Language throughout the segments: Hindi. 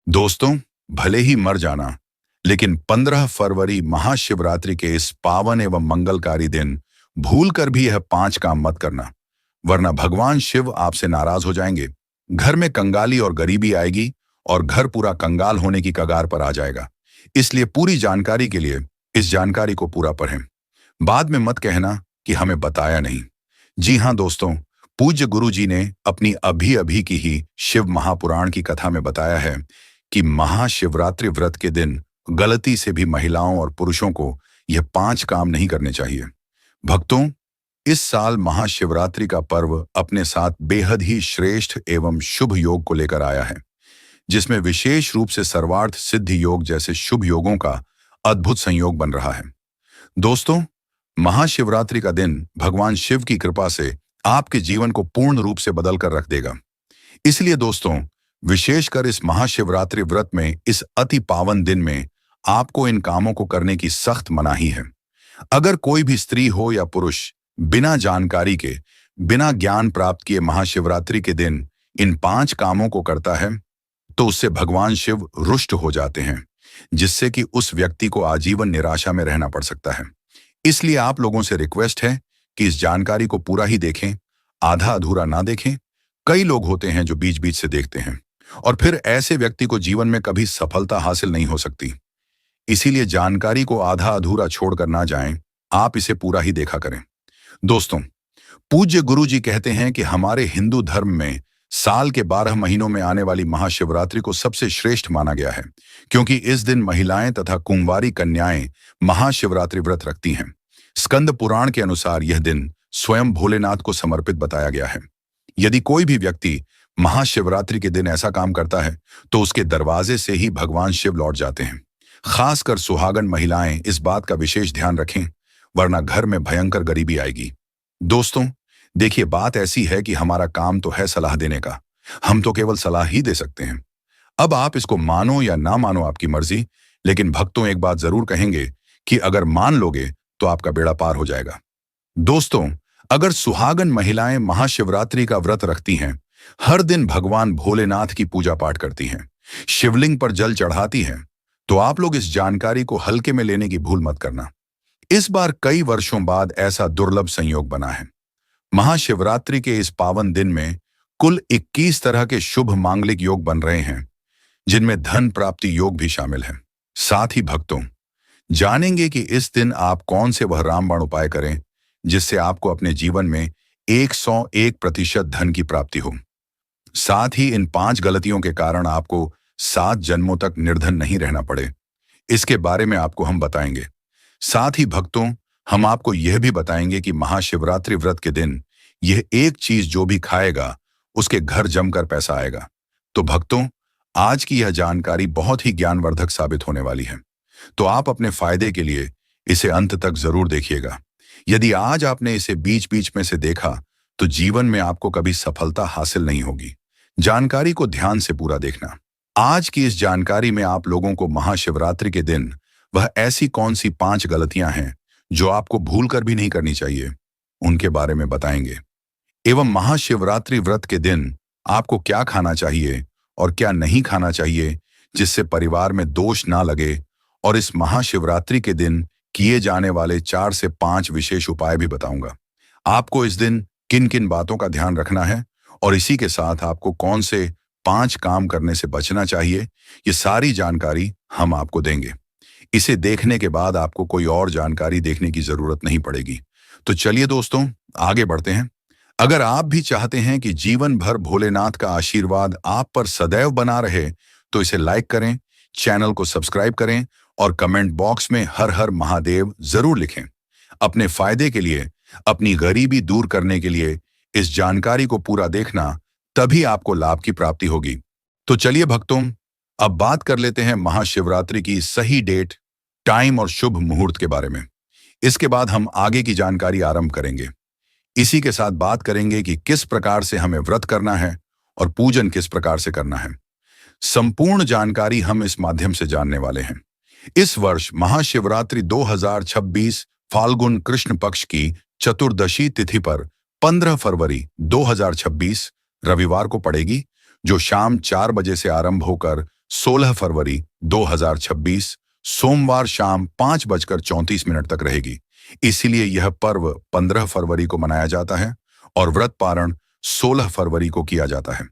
दोस्तों, भले ही मर जाना, लेकिन 15 फरवरी महाशिवरात्रि के इस पावन एवं मंगलकारी दिन भूलकर भी यह 5 काम मत करना, वरना भगवान शिव आपसे नाराज हो जाएंगे। घर में कंगाली और गरीबी आएगी और घर पूरा कंगाल होने की कगार पर आ जाएगा। इसलिए पूरी जानकारी के लिए इस जानकारी को पूरा पढ़ें। बाद में मत कहना कि हमें बताया नहीं। जी हाँ दोस्तों, पूज्य गुरु जी ने अपनी अभी अभी की ही शिव महापुराण की कथा में बताया है कि महाशिवरात्रि व्रत के दिन गलती से भी महिलाओं और पुरुषों को यह 5 काम नहीं करने चाहिए। भक्तों, इस साल महाशिवरात्रि का पर्व अपने साथ बेहद ही श्रेष्ठ एवं शुभ योग को लेकर आया है, जिसमें विशेष रूप से सर्वार्थ सिद्धि योग जैसे शुभ योगों का अद्भुत संयोग बन रहा है। दोस्तों, महाशिवरात्रि का दिन भगवान शिव की कृपा से आपके जीवन को पूर्ण रूप से बदल कर रख देगा। इसलिए दोस्तों, विशेषकर इस महाशिवरात्रि व्रत में इस अति पावन दिन में आपको इन कामों को करने की सख्त मनाही है। अगर कोई भी स्त्री हो या पुरुष बिना जानकारी के, बिना ज्ञान प्राप्त किए महाशिवरात्रि के दिन इन 5 कामों को करता है, तो उससे भगवान शिव रुष्ट हो जाते हैं, जिससे कि उस व्यक्ति को आजीवन निराशा में रहना पड़ सकता है। इसलिए आप लोगों से रिक्वेस्ट है कि इस जानकारी को पूरा ही देखें, आधा अधूरा ना देखें। कई लोग होते हैं जो बीच बीच से देखते हैं और फिर ऐसे व्यक्ति को जीवन में कभी सफलता हासिल नहीं हो सकती। इसीलिए जानकारी को आधा अधूरा छोड़कर ना जाएं, आप इसे पूरा ही देखा करें। दोस्तों, पूज्य गुरु जी कहते हैं कि हमारे हिंदू धर्म में साल के 12 महीनों में आने वाली महाशिवरात्रि को सबसे श्रेष्ठ माना गया है, क्योंकि इस दिन महिलाएं तथा कुंवारी कन्याएं महाशिवरात्रि व्रत रखती हैं। स्कंद पुराण के अनुसार यह दिन स्वयं भोलेनाथ को समर्पित बताया गया है। यदि कोई भी व्यक्ति महाशिवरात्रि के दिन ऐसा काम करता है, तो उसके दरवाजे से ही भगवान शिव लौट जाते हैं। खासकर सुहागन महिलाएं इस बात का विशेष ध्यान रखें, वरना घर में भयंकर गरीबी आएगी। दोस्तों, देखिए, बात ऐसी है कि हमारा काम तो है सलाह देने का, हम तो केवल सलाह ही दे सकते हैं। अब आप इसको मानो या ना मानो, आपकी मर्जी, लेकिन भक्तों एक बात जरूर कहेंगे कि अगर मान लोगे तो आपका बेड़ा पार हो जाएगा। दोस्तों, अगर सुहागन महिलाएं महाशिवरात्रि का व्रत रखती हैं, हर दिन भगवान भोलेनाथ की पूजा पाठ करती हैं, शिवलिंग पर जल चढ़ाती हैं, तो आप लोग इस जानकारी को हल्के में लेने की भूल मत करना। इस बार कई वर्षों बाद ऐसा दुर्लभ संयोग बना है। महाशिवरात्रि के इस पावन दिन में कुल 21 तरह के शुभ मांगलिक योग बन रहे हैं, जिनमें धन प्राप्ति योग भी शामिल है। साथ ही भक्तों, जानेंगे कि इस दिन आप कौन से वह रामबाण उपाय करें जिससे आपको अपने जीवन में 101% धन की प्राप्ति हो। साथ ही इन 5 गलतियों के कारण आपको 7 जन्मों तक निर्धन नहीं रहना पड़े, इसके बारे में आपको हम बताएंगे। साथ ही भक्तों, हम आपको यह भी बताएंगे कि महाशिवरात्रि व्रत के दिन यह एक चीज जो भी खाएगा, उसके घर जमकर पैसा आएगा। तो भक्तों, आज की यह जानकारी बहुत ही ज्ञानवर्धक साबित होने वाली है, तो आप अपने फायदे के लिए इसे अंत तक जरूर देखिएगा। यदि आज आपने इसे बीच बीच में से देखा, तो जीवन में आपको कभी सफलता हासिल नहीं होगी। जानकारी को ध्यान से पूरा देखना। आज की इस जानकारी में आप लोगों को महाशिवरात्रि के दिन वह ऐसी कौन सी 5 गलतियां हैं जो आपको भूलकर भी नहीं करनी चाहिए, उनके बारे में बताएंगे। एवं महाशिवरात्रि व्रत के दिन आपको क्या खाना चाहिए और क्या नहीं खाना चाहिए, जिससे परिवार में दोष ना लगे, और इस महाशिवरात्रि के दिन किए जाने वाले 4 से 5 विशेष उपाय भी बताऊंगा। आपको इस दिन किन किन बातों का ध्यान रखना है और इसी के साथ आपको कौन से 5 काम करने से बचना चाहिए, ये सारी जानकारी हम आपको देंगे। इसे देखने के बाद आपको कोई और जानकारी देखने की जरूरत नहीं पड़ेगी। तो चलिए दोस्तों, आगे बढ़ते हैं। अगर आप भी चाहते हैं कि जीवन भर भोलेनाथ का आशीर्वाद आप पर सदैव बना रहे, तो इसे लाइक करें, चैनल को सब्सक्राइब करें और कमेंट बॉक्स में हर हर महादेव जरूर लिखें। अपने फायदे के लिए, अपनी गरीबी दूर करने के लिए इस जानकारी को पूरा देखना, तभी आपको लाभ की प्राप्ति होगी। तो चलिए भक्तों, अब बात कर लेते हैं महाशिवरात्रि की सही डेट, टाइम और शुभ मुहूर्त के बारे में। इसके बाद हम आगे की जानकारी आरंभ करेंगे। इसी के साथ बात करेंगे कि किस प्रकार से हमें व्रत करना है और पूजन किस प्रकार से करना है। संपूर्ण जानकारी हम इस माध्यम से जानने वाले हैं। इस वर्ष महाशिवरात्रि 2026 फाल्गुन कृष्ण पक्ष की चतुर्दशी तिथि पर 15 फरवरी 2026 रविवार को पड़ेगी, जो शाम 4 बजे से आरंभ होकर 16 फरवरी 2026 सोमवार शाम 5:34 तक रहेगी। इसीलिए यह पर्व 15 फरवरी को मनाया जाता है और व्रत पारण 16 फरवरी को किया जाता है।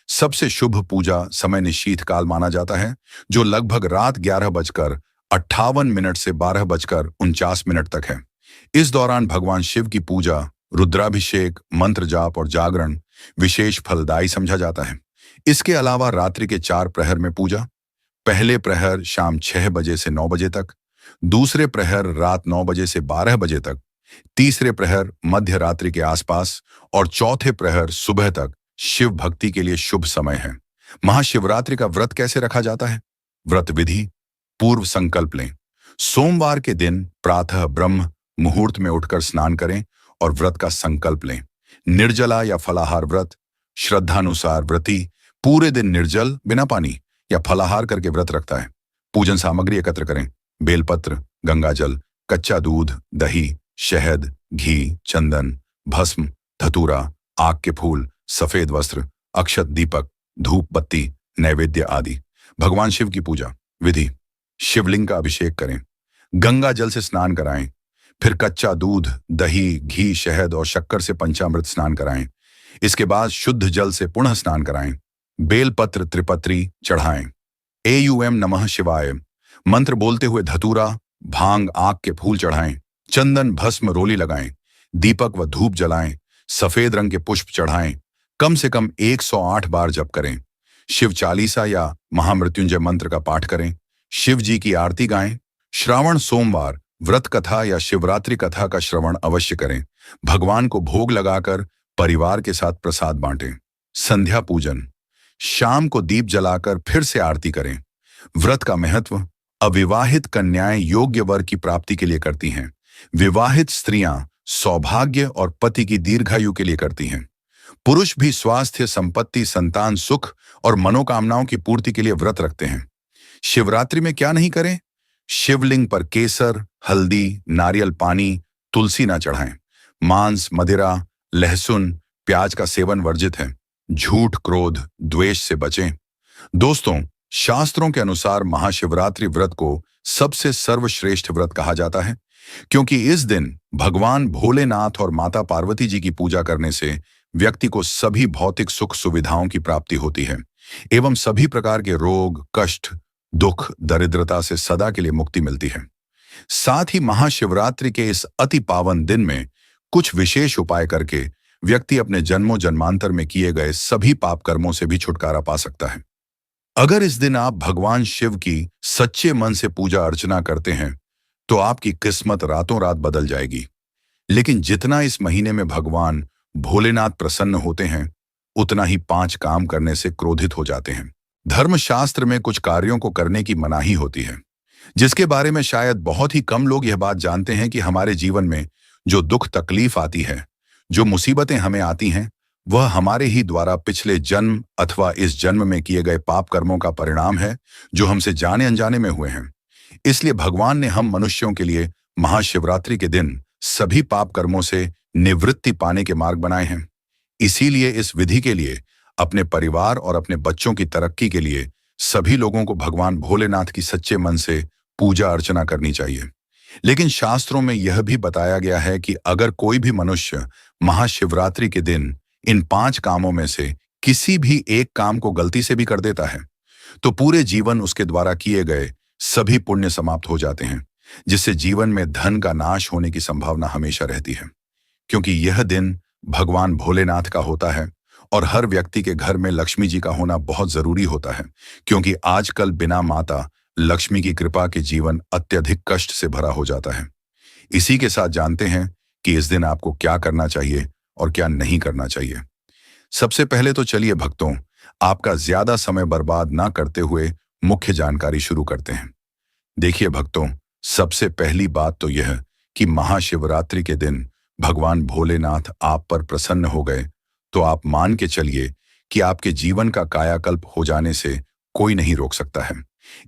सबसे शुभ पूजा समय निश्चित काल माना जाता है, जो लगभग रात 11:58 से 12:49 तक है। इस दौरान भगवान शिव की पूजा, रुद्राभिषेक, मंत्र जाप और जागरण विशेष फलदायी समझा जाता है। इसके अलावा रात्रि के 4 प्रहर में पूजा, पहले प्रहर शाम 6 बजे से 9 बजे तक, दूसरे प्रहर रात 9 बजे से 12 बजे तक, तीसरे प्रहर मध्य रात्रि के आसपास और चौथे प्रहर सुबह तक शिव भक्ति के लिए शुभ समय है। महाशिवरात्रि का व्रत कैसे रखा जाता है? व्रत विधि। पूर्व संकल्प लें। सोमवार के दिन प्रातः ब्रह्म मुहूर्त में उठकर स्नान करें और व्रत का संकल्प लें। निर्जला या फलाहार व्रत। श्रद्धानुसार व्रती पूरे दिन निर्जल बिना पानी या फलाहार करके व्रत रखता है। पूजन सामग्री एकत्र करें। बेलपत्र, गंगाजल, कच्चा दूध, दही, शहद, घी, चंदन, भस्म, धतूरा, आक के फूल, सफेद वस्त्र, अक्षत, दीपक, धूप बत्ती, नैवेद्य आदि। भगवान शिव की पूजा विधि। शिवलिंग का अभिषेक करें, गंगा जल से स्नान कराएं, फिर कच्चा दूध, दही, घी, शहद और शक्कर से पंचामृत स्नान कराएं। इसके बाद शुद्ध जल से पुनः स्नान कराएं। बेलपत्र त्रिपत्री चढ़ाएं। एयूएम नमः शिवाय मंत्र बोलते हुए धतूरा, भांग, आक के फूल चढ़ाएं। चंदन, भस्म, रोली लगाएं। दीपक व धूप जलाएं। सफेद रंग के पुष्प चढ़ाएं। कम से कम 108 बार जप करें। शिव चालीसा या महामृत्युंजय मंत्र का पाठ करें। शिव जी की आरती गाएं। श्रावण सोमवार व्रत कथा या शिवरात्रि कथा का श्रवण अवश्य करें। भगवान को भोग लगाकर परिवार के साथ प्रसाद बांटें। संध्या पूजन। शाम को दीप जलाकर फिर से आरती करें। व्रत का महत्व। अविवाहित कन्याएं योग्य वर की प्राप्ति के लिए करती हैं। विवाहित स्त्रियां सौभाग्य और पति की दीर्घायु के लिए करती हैं। पुरुष भी स्वास्थ्य, संपत्ति, संतान, सुख और मनोकामनाओं की पूर्ति के लिए व्रत रखते हैं। शिवरात्रि में क्या नहीं करें? शिवलिंग पर केसर, हल्दी, नारियल पानी, तुलसी न चढ़ाएं। मांस, मदिरा, लहसुन, प्याज का सेवन वर्जित है। झूठ, क्रोध, द्वेष से बचें। दोस्तों, शास्त्रों के अनुसार महाशिवरात्रि व्रत को सबसे सर्वश्रेष्ठ व्रत कहा जाता है, क्योंकि इस दिन भगवान भोलेनाथ और माता पार्वती जी की पूजा करने से व्यक्ति को सभी भौतिक सुख सुविधाओं की प्राप्ति होती है एवं सभी प्रकार के रोग, कष्ट, दुख, दरिद्रता से सदा के लिए मुक्ति मिलती है। साथ ही महाशिवरात्रि के इस अति पावन दिन में कुछ विशेष उपाय करके व्यक्ति अपने जन्मों जन्मांतर में किए गए सभी पाप कर्मों से भी छुटकारा पा सकता है। अगर इस दिन आप भगवान शिव की सच्चे मन से पूजा अर्चना करते हैं तो आपकी किस्मत रातों रात बदल जाएगी। लेकिन जितना इस महीने में भगवान भोलेनाथ प्रसन्न होते हैं, उतना ही 5 काम करने से क्रोधित हो जाते हैं। धर्मशास्त्र में कुछ कार्यों को करने की मनाही होती है, जिसके बारे में शायद बहुत ही कम लोग यह बात जानते हैं कि हमारे जीवन में जो दुख तकलीफ आती है, जो मुसीबतें हमें आती हैं, वह हमारे ही द्वारा पिछले जन्म अथवा इस जन्म में किए गए पाप कर्मों का परिणाम है, जो हमसे जाने अनजाने में हुए हैं। इसलिए भगवान ने हम मनुष्यों के लिए महाशिवरात्रि के दिन सभी पाप कर्मों से निवृत्ति पाने के मार्ग बनाए हैं। इसीलिए इस विधि के लिए अपने परिवार और अपने बच्चों की तरक्की के लिए सभी लोगों को भगवान भोलेनाथ की सच्चे मन से पूजा अर्चना करनी चाहिए। लेकिन शास्त्रों में यह भी बताया गया है कि अगर कोई भी मनुष्य महाशिवरात्रि के दिन इन 5 कामों में से किसी भी एक काम को गलती से भी कर देता है, तो पूरे जीवन उसके द्वारा किए गए सभी पुण्य समाप्त हो जाते हैं, जिससे जीवन में धन का नाश होने की संभावना हमेशा रहती है। क्योंकि यह दिन भगवान भोलेनाथ का होता है और हर व्यक्ति के घर में लक्ष्मी जी का होना बहुत जरूरी होता है, क्योंकि आजकल बिना माता लक्ष्मी की कृपा के जीवन अत्यधिक कष्ट से भरा हो जाता है। इसी के साथ जानते हैं कि इस दिन आपको क्या करना चाहिए और क्या नहीं करना चाहिए। सबसे पहले तो चलिए भक्तों, आपका ज्यादा समय बर्बाद ना करते हुए मुख्य जानकारी शुरू करते हैं। देखिए भक्तों, सबसे पहली बात तो यह कि महाशिवरात्रि के दिन भगवान भोलेनाथ आप पर प्रसन्न हो गए तो आप मान के चलिए कि आपके जीवन का कायाकल्प हो जाने से कोई नहीं रोक सकता है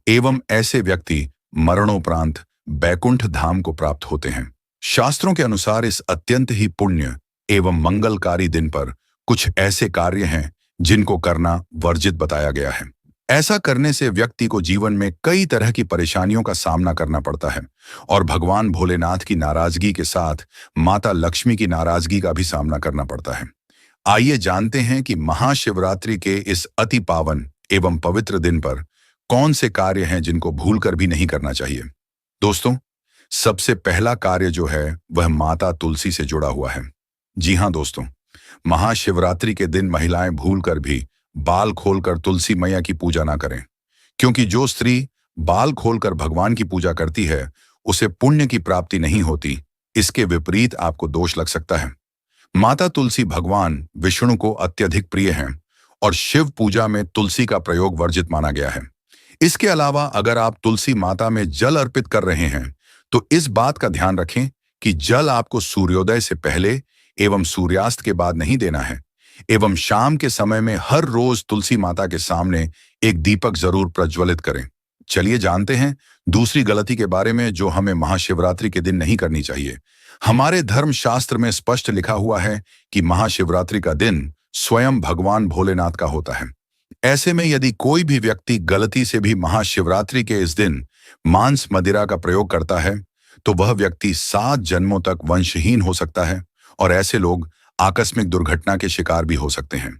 एवं ऐसे व्यक्ति मरणोपरांत बैकुंठ धाम को प्राप्त होते हैं। शास्त्रों के अनुसार इस अत्यंत ही पुण्य एवं मंगलकारी दिन पर कुछ ऐसे कार्य हैं जिनको करना वर्जित बताया गया है। ऐसा करने से व्यक्ति को जीवन में कई तरह की परेशानियों का सामना करना पड़ता है और भगवान भोलेनाथ की नाराजगी के साथ माता लक्ष्मी की नाराजगी का भी सामना करना पड़ता है। आइए जानते हैं कि महाशिवरात्रि के इस अति पावन एवं पवित्र दिन पर कौन से कार्य हैं जिनको भूलकर भी नहीं करना चाहिए। दोस्तों, सबसे पहला कार्य जो है वह माता तुलसी से जुड़ा हुआ है। जी हाँ दोस्तों, महाशिवरात्रि के दिन महिलाएं भूलकर भी बाल खोलकर तुलसी मैया की पूजा ना करें, क्योंकि जो स्त्री बाल खोलकर भगवान की पूजा करती है उसे पुण्य की प्राप्ति नहीं होती। इसके विपरीत आपको दोष लग सकता है। माता तुलसी भगवान विष्णु को अत्यधिक प्रिय हैं और शिव पूजा में तुलसी का प्रयोग वर्जित माना गया है। इसके अलावा अगर आप तुलसी माता में जल अर्पित कर रहे हैं तो इस बात का ध्यान रखें कि जल आपको सूर्योदय से पहले एवं सूर्यास्त के बाद नहीं देना है एवं शाम के समय में हर रोज तुलसी माता के सामने एक दीपक जरूर प्रज्वलित करें। चलिए जानते हैं दूसरी गलती के बारे में जो हमें महाशिवरात्रि के दिन नहीं करनी चाहिए। हमारे धर्म शास्त्र में स्पष्ट लिखा हुआ है कि महाशिवरात्रि का दिन स्वयं भगवान भोलेनाथ का होता है। ऐसे में यदि कोई भी व्यक्ति गलती से भी महाशिवरात्रि के इस दिन मांस मदिरा का प्रयोग करता है तो वह व्यक्ति 7 जन्मों तक वंशहीन हो सकता है और ऐसे लोग आकस्मिक दुर्घटना के शिकार भी हो सकते हैं।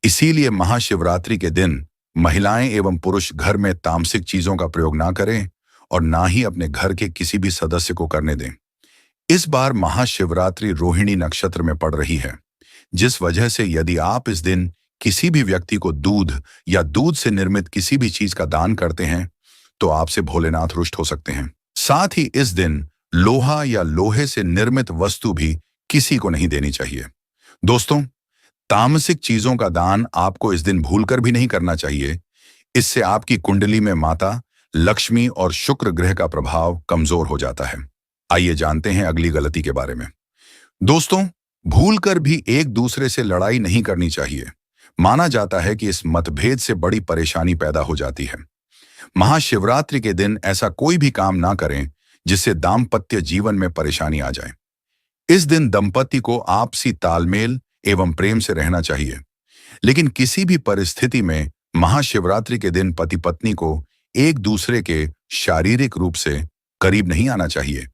इसीलिए महाशिवरात्रि के दिन महिलाएं एवं पुरुष घर में तामसिक चीजों का प्रयोग ना करें और ना ही अपने घर के किसी भी सदस्य को करने दें। इस बार महाशिवरात्रि रोहिणी नक्षत्र में पड़ रही है, जिस वजह से यदि आप इस दिन किसी भी व्यक्ति को दूध या दूध से निर्मित किसी भी चीज का दान करते हैं तो आपसे भोलेनाथ रुष्ट हो सकते हैं। साथ ही इस दिन लोहा या लोहे से निर्मित वस्तु भी किसी को नहीं देनी चाहिए। दोस्तों, तामसिक चीजों का दान आपको इस दिन भूलकर भी नहीं करना चाहिए। इससे आपकी कुंडली में माता लक्ष्मी और शुक्र ग्रह का प्रभाव कमजोर हो जाता है। आइए जानते हैं अगली गलती के बारे में। दोस्तों, भूलकर भी एक दूसरे से लड़ाई नहीं करनी चाहिए। माना जाता है कि इस मतभेद से बड़ी परेशानी पैदा हो जाती है। महाशिवरात्रि के दिन ऐसा कोई भी काम ना करें जिससे दाम्पत्य जीवन में परेशानी आ जाए। इस दिन दंपति को आपसी तालमेल एवं प्रेम से रहना चाहिए, लेकिन किसी भी परिस्थिति में महाशिवरात्रि के दिन पति पत्नी को एक दूसरे के शारीरिक रूप से करीब नहीं आना चाहिए,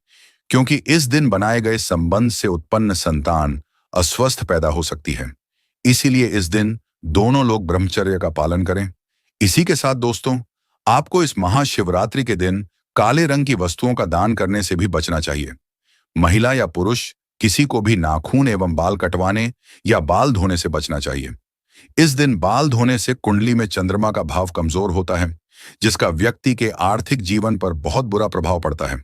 क्योंकि इस दिन बनाए गए संबंध से उत्पन्न संतान अस्वस्थ पैदा हो सकती है। इसीलिए इस दिन दोनों लोग ब्रह्मचर्य का पालन करें। इसी के साथ दोस्तों, आपको इस महाशिवरात्रि के दिन काले रंग की वस्तुओं का दान करने से भी बचना चाहिए। महिला या पुरुष किसी को भी नाखून एवं बाल कटवाने या बाल धोने से बचना चाहिए। इस दिन बाल धोने से कुंडली में चंद्रमा का भाव कमजोर होता है, जिसका व्यक्ति के आर्थिक जीवन पर बहुत बुरा प्रभाव पड़ता है।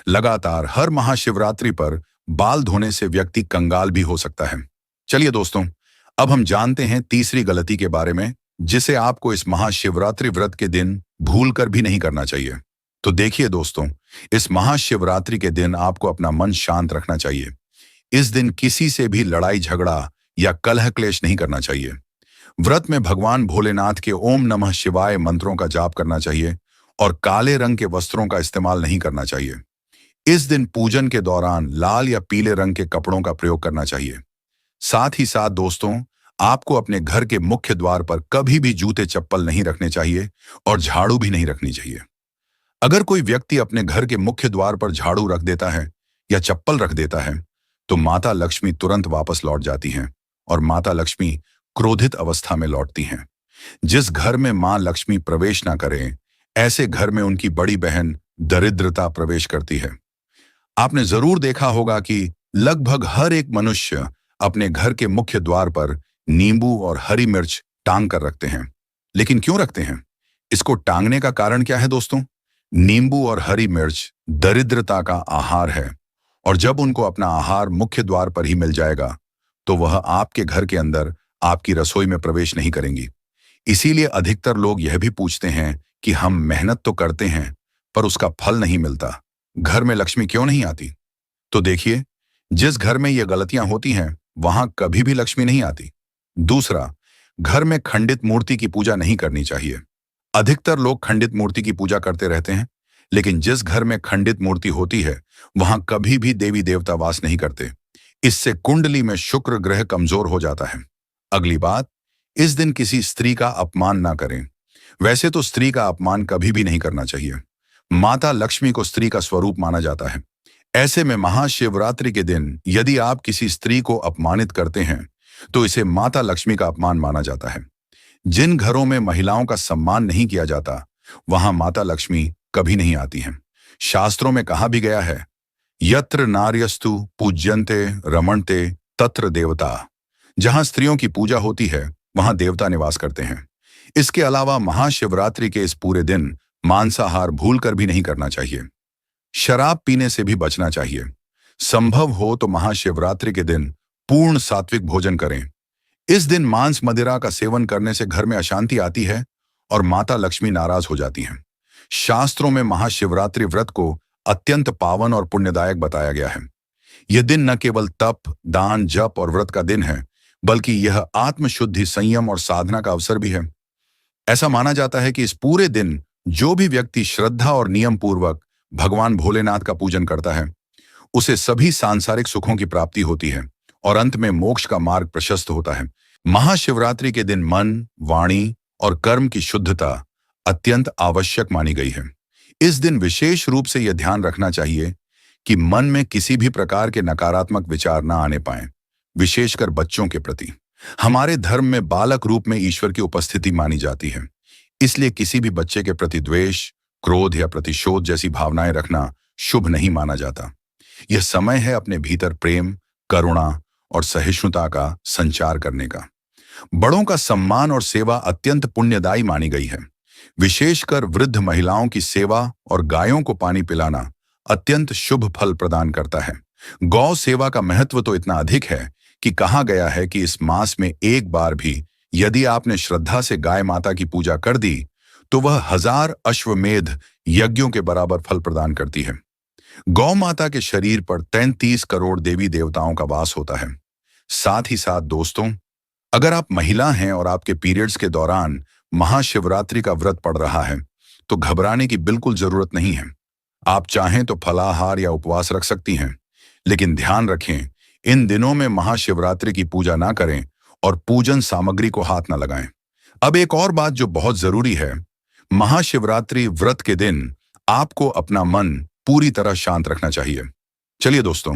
लगातार हर महाशिवरात्रि पर बाल धोने से व्यक्ति कंगाल भी हो सकता है। चलिए दोस्तों, अब हम जानते हैं तीसरी गलती के बारे में, जिसे आपको इस महाशिवरात्रि व्रत के दिन भूलकर भी नहीं करना चाहिए। तो देखिए दोस्तों, इस महाशिवरात्रि के दिन आपको अपना मन शांत रखना चाहिए। इस दिन किसी से भी लड़ाई झगड़ा या कलह क्लेश नहीं करना चाहिए। व्रत में भगवान भोलेनाथ के ओम नमः शिवाय मंत्रों का जाप करना चाहिए और काले रंग के वस्त्रों का इस्तेमाल नहीं करना चाहिए। इस दिन पूजन के दौरान लाल या पीले रंग के कपड़ों का प्रयोग करना चाहिए। साथ ही साथ दोस्तों, आपको अपने घर के मुख्य द्वार पर कभी भी जूते चप्पल नहीं रखने चाहिए और झाड़ू भी नहीं रखनी चाहिए। अगर कोई व्यक्ति अपने घर के मुख्य द्वार पर झाड़ू रख देता है या चप्पल रख देता है तो माता लक्ष्मी तुरंत वापस लौट जाती हैं और माता लक्ष्मी क्रोधित अवस्था में लौटती हैं। जिस घर में मां लक्ष्मी प्रवेश ना करें, ऐसे घर में उनकी बड़ी बहन दरिद्रता प्रवेश करती है। आपने जरूर देखा होगा कि लगभग हर एक मनुष्य अपने घर के मुख्य द्वार पर नींबू और हरी मिर्च टांग कर रखते हैं। लेकिन क्यों रखते हैं? इसको टांगने का कारण क्या है दोस्तों? नींबू और हरी मिर्च दरिद्रता का आहार है और जब उनको अपना आहार मुख्य द्वार पर ही मिल जाएगा तो वह आपके घर के अंदर आपकी रसोई में प्रवेश नहीं करेंगी। इसीलिए अधिकतर लोग यह भी पूछते हैं कि हम मेहनत तो करते हैं पर उसका फल नहीं मिलता, घर में लक्ष्मी क्यों नहीं आती? तो देखिए, जिस घर में ये गलतियां होती हैं वहां कभी भी लक्ष्मी नहीं आती। दूसरा, घर में खंडित मूर्ति की पूजा नहीं करनी चाहिए। अधिकतर लोग खंडित मूर्ति की पूजा करते रहते हैं, लेकिन जिस घर में खंडित मूर्ति होती है वहां कभी भी देवी देवता वास नहीं करते। इससे कुंडली में शुक्र ग्रह कमजोर हो जाता है। अगली बात, इस दिन किसी स्त्री का अपमान ना करें। वैसे तो स्त्री का अपमान कभी भी नहीं करना चाहिए। माता लक्ष्मी को स्त्री का स्वरूप माना जाता है। ऐसे में महाशिवरात्रि के दिन यदि आप किसी स्त्री को अपमानित करते हैं तो इसे माता लक्ष्मी का अपमान माना जाता है। जिन घरों में महिलाओं का सम्मान नहीं किया जाता वहां माता लक्ष्मी कभी नहीं आती हैं। शास्त्रों में कहा भी गया है, यत्र नार्यस्तु पूज्यन्ते रमणते तत्र देवता। जहां स्त्रियों की पूजा होती है वहां देवता निवास करते हैं। इसके अलावा महाशिवरात्रि के इस पूरे दिन मांसाहार भूलकर भी नहीं करना चाहिए। शराब पीने से भी बचना चाहिए। संभव हो तो महाशिवरात्रि के दिन पूर्ण सात्विक भोजन करें। इस दिन मांस मदिरा का सेवन करने से घर में अशांति आती है और माता लक्ष्मी नाराज हो जाती हैं। शास्त्रों में महाशिवरात्रि व्रत को अत्यंत पावन और पुण्यदायक बताया गया है। यह दिन न केवल तप, दान, जप और व्रत का दिन है, बल्कि यह आत्मशुद्धि, संयम और साधना का अवसर भी है। ऐसा माना जाता है कि इस पूरे दिन जो भी व्यक्ति श्रद्धा और नियम पूर्वक भगवान भोलेनाथ का पूजन करता है उसे सभी सांसारिक सुखों की प्राप्ति होती है और अंत में मोक्ष का मार्ग प्रशस्त होता है। महाशिवरात्रि के दिन मन, वाणी और कर्म की शुद्धता अत्यंत आवश्यक मानी गई है। इस दिन विशेष रूप से यह ध्यान रखना चाहिए कि मन में किसी भी प्रकार के नकारात्मक विचार न आने पाएं, विशेषकर बच्चों के प्रति। हमारे धर्म में बालक रूप में ईश्वर की उपस्थिति मानी जाती है, इसलिए किसी भी बच्चे के प्रति द्वेष, क्रोध या प्रतिशोध जैसी भावनाएं रखना शुभ नहीं माना जाता। यह समय है अपने भीतर प्रेम, करुणा और सहिष्णुता का संचार करने का। बड़ों का सम्मान और सेवा अत्यंत पुण्यदायी मानी गई है। विशेषकर वृद्ध महिलाओं की सेवा और गायों को पानी पिलाना अत्यंत शुभ फल प्रदान करता है। गौ सेवा का महत्व तो इतना अधिक है कि कहा गया है कि इस मास में एक बार भी यदि आपने श्रद्धा से गाय माता की पूजा कर दी तो वह 1000 अश्वमेध यज्ञों के बराबर फल प्रदान करती है। गौ माता के शरीर पर 33 करोड़ देवी देवताओं का वास होता है। साथ ही साथ दोस्तों, अगर आप महिला हैं और आपके पीरियड्स के दौरान महाशिवरात्रि का व्रत पड़ रहा है तो घबराने की बिल्कुल जरूरत नहीं है। आप चाहें तो फलाहार या उपवास रख सकती हैं, लेकिन ध्यान रखें, इन दिनों में महाशिवरात्रि की पूजा ना करें और पूजन सामग्री को हाथ ना लगाएं। अब एक और बात जो बहुत जरूरी है, महाशिवरात्रि व्रत के दिन आपको अपना मन पूरी तरह शांत रखना चाहिए। चलिए दोस्तों,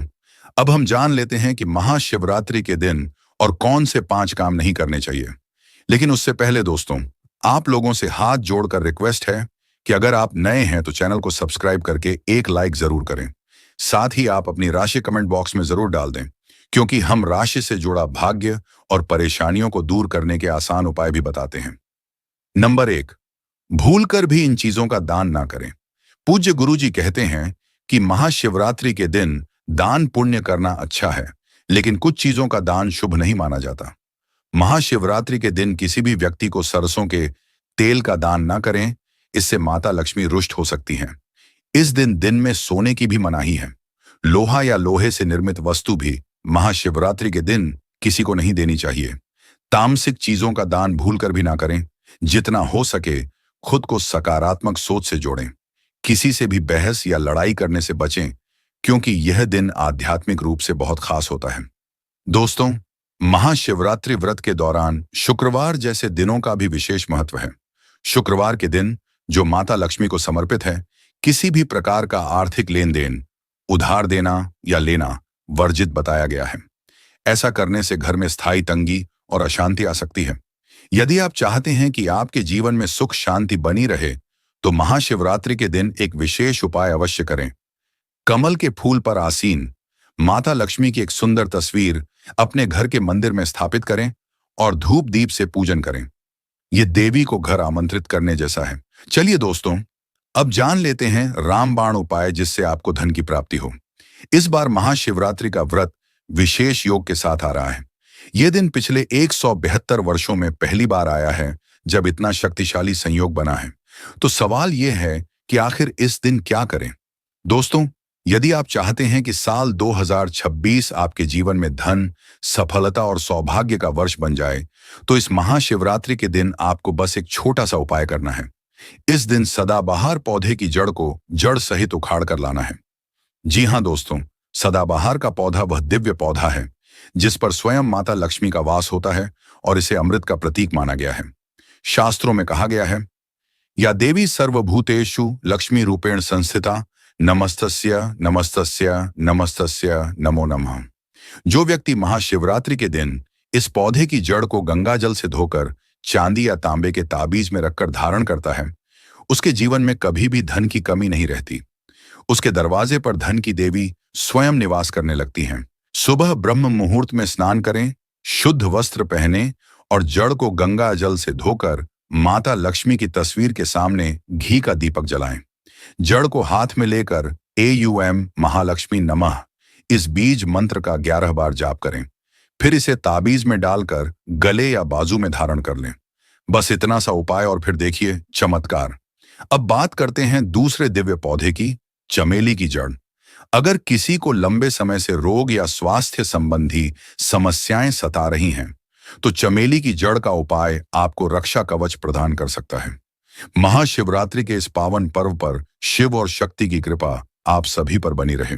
अब हम जान लेते हैं कि महाशिवरात्रि के दिन और कौन से 5 काम नहीं करने चाहिए। लेकिन उससे पहले दोस्तों, आप लोगों से हाथ जोड़कर रिक्वेस्ट है कि अगर आप नए हैं तो चैनल को सब्सक्राइब करके एक लाइक जरूर करें। साथ ही आप अपनी राशि कमेंट बॉक्स में जरूर डाल दें, क्योंकि हम राशि से जुड़ा भाग्य और परेशानियों को दूर करने के आसान उपाय भी बताते हैं। नंबर 1, भूलकर भी इन चीजों का दान ना करें। पूज्य गुरुजी कहते हैं कि महाशिवरात्रि के दिन दान पुण्य करना अच्छा है, लेकिन कुछ चीजों का दान शुभ नहीं माना जाता। महाशिवरात्रि के दिन किसी भी व्यक्ति को सरसों के तेल का दान ना करें, इससे माता लक्ष्मी रुष्ट हो सकती हैं। इस दिन में सोने की भी मनाही है। लोहा या लोहे से निर्मित वस्तु भी महाशिवरात्रि के दिन किसी को नहीं देनी चाहिए। तामसिक चीजों का दान भूलकर भी ना करें। जितना हो सके खुद को सकारात्मक सोच से जोड़ें। किसी से भी बहस या लड़ाई करने से बचें, क्योंकि यह दिन आध्यात्मिक रूप से बहुत खास होता है। दोस्तों, महाशिवरात्रि व्रत के दौरान शुक्रवार जैसे दिनों का भी विशेष महत्व है। शुक्रवार के दिन जो माता लक्ष्मी को समर्पित है, किसी भी प्रकार का आर्थिक लेन देन, उधार देना या लेना वर्जित बताया गया है। ऐसा करने से घर में स्थायी तंगी और अशांति आ सकती है। यदि आप चाहते हैं कि आपके जीवन में सुख शांति बनी रहे तो महाशिवरात्रि के दिन एक विशेष उपाय अवश्य करें। कमल के फूल पर आसीन माता लक्ष्मी की एक सुंदर तस्वीर अपने घर के मंदिर में स्थापित करें और धूप दीप से पूजन करें। यह देवी को घर आमंत्रित करने जैसा है। चलिए दोस्तों, अब जान लेते हैं रामबाण उपाय जिससे आपको धन की प्राप्ति हो। इस बार महाशिवरात्रि का व्रत विशेष योग के साथ आ रहा है। यह दिन पिछले 172 वर्षों में पहली बार आया है जब इतना शक्तिशाली संयोग बना है। तो सवाल यह है कि आखिर इस दिन क्या करें। दोस्तों, यदि आप चाहते हैं कि साल 2026 आपके जीवन में धन, सफलता और सौभाग्य का वर्ष बन जाए, तो इस महाशिवरात्रि के दिन आपको बस एक छोटा सा उपाय करना है। इस दिन सदाबहार पौधे की जड़ को जड़ सहित उखाड़ कर लाना है। जी हां दोस्तों, सदाबहार का पौधा वह दिव्य पौधा है जिस पर स्वयं माता लक्ष्मी का वास होता है और इसे अमृत का प्रतीक माना गया है। शास्त्रों में कहा गया है, या देवी सर्वभूतेषु लक्ष्मी रूपेण संस्थिता नमस्तस्य नमस्तस्य नमस्तस्य नमो नमः। जो व्यक्ति महाशिवरात्रि के दिन इस पौधे की जड़ को गंगा जल से धोकर चांदी या तांबे के ताबीज में रखकर धारण करता है, उसके जीवन में कभी भी धन की कमी नहीं रहती। उसके दरवाजे पर धन की देवी स्वयं निवास करने लगती हैं। सुबह ब्रह्म मुहूर्त में स्नान करें, शुद्ध वस्त्र पहने और जड़ को गंगा जल से धोकर माता लक्ष्मी की तस्वीर के सामने घी का दीपक जलाएं। जड़ को हाथ में लेकर AUM महालक्ष्मी नमः इस बीज मंत्र का 11 बार जाप करें। फिर इसे ताबीज में डालकर गले या बाजू में धारण कर लें। बस इतना सा उपाय और फिर देखिए चमत्कार। अब बात करते हैं दूसरे दिव्य पौधे की, चमेली की जड़। अगर किसी को लंबे समय से रोग या स्वास्थ्य संबंधी समस्याएं सता रही हैं, तो चमेली की जड़ का उपाय आपको रक्षा कवच प्रदान कर सकता है। महाशिवरात्रि के इस पावन पर्व पर शिव और शक्ति की कृपा आप सभी पर बनी रहे।